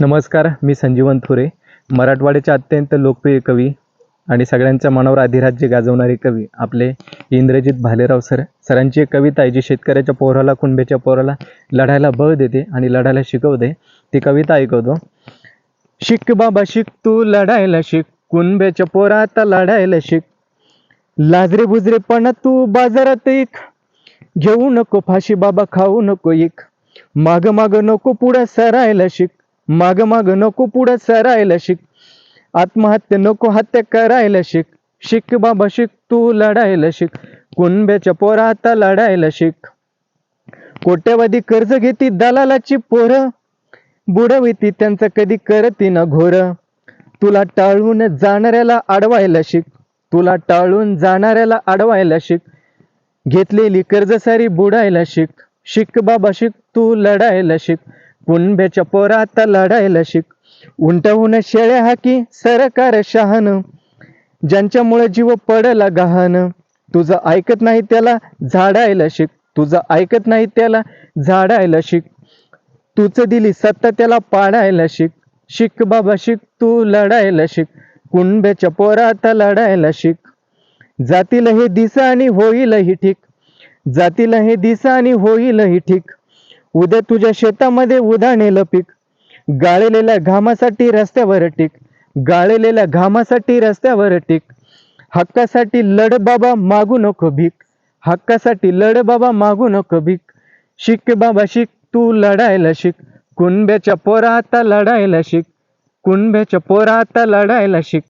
नमस्कार, मी संजीवन थोरे. मराठवाड्याचे अत्यंत लोकप्रिय कवी आणि सगळ्यांच्या मनावर अधिराज्य गाजवणारे कवी आपले इंद्रजित भालेराव सरांची एक कविता आहे जी शेतकऱ्याच्या पोराला, कुणब्याच्या पोराला लढायला बळ देते आणि लढायला शिकवते. ती कविता ऐकवतो. शिक बाबा शिक, तू लढायला शिक, कुणब्याच्या पोरात लढायला शिक. लाजरे बुजरेपणा तू बाजारात इक, घेऊ नको फाशी बाबा, खाऊ नको इक. माग माग नको पुढं सरायला शिक, माग माग नको पुढं सरायला शिक. आत्महत्या नको हत्या करायला शिक. शिक बाबा शिक, तू लढायला शिक, कुणब्याच्या पोरात लढायला शिक. कोट्यवधी कर्ज घेती दलालाची पोरं, बुडविती त्यांचा कधी करती न घोर. तुला टाळून जाणाऱ्याला अडवायला शिक, तुला टाळून जाणाऱ्याला अडवायला शिक. घेतलेली कर्ज सारी बुडायला शिक. शिक बाबा शिक, तू लढायला शिक, कुणब्याच्या पोरात लढायला शिक. उंटहून शेळ्या हाकी सरकार शहाण, ज्यांच्यामुळे जीव पडला गहाण. तुझं ऐकत नाही त्याला झाडायला शिक, तुझं ऐकत नाही त्याला झाडायला शिक. तूच दिली सत्ता त्याला पाडायला शिक. शिक बाबा शिक, तू लढायला शिक, कुणब्याच्या पोरात लढायला शिक. जातील हे दिसा आणि होईलही ठीक, जातील हे दिसा आणि होईलही ठीक. उद्या तुझ्या शेतामध्ये उधाणेल पीक, गाळलेल्या घामासाठी रस्त्यावर टीक, गाळलेल्या घामासाठी रस्त्यावर टीक. हक्कासाठी लढ बाबा, मागू नको भीक, हक्कासाठी लढ बाबा, मागू नको भीक. शिक बाबा शिक, तू लढायला शिक, कुणब्याच्या पोरात लढायला शिक, कुणब्याच्या पोरात लढायला शिक.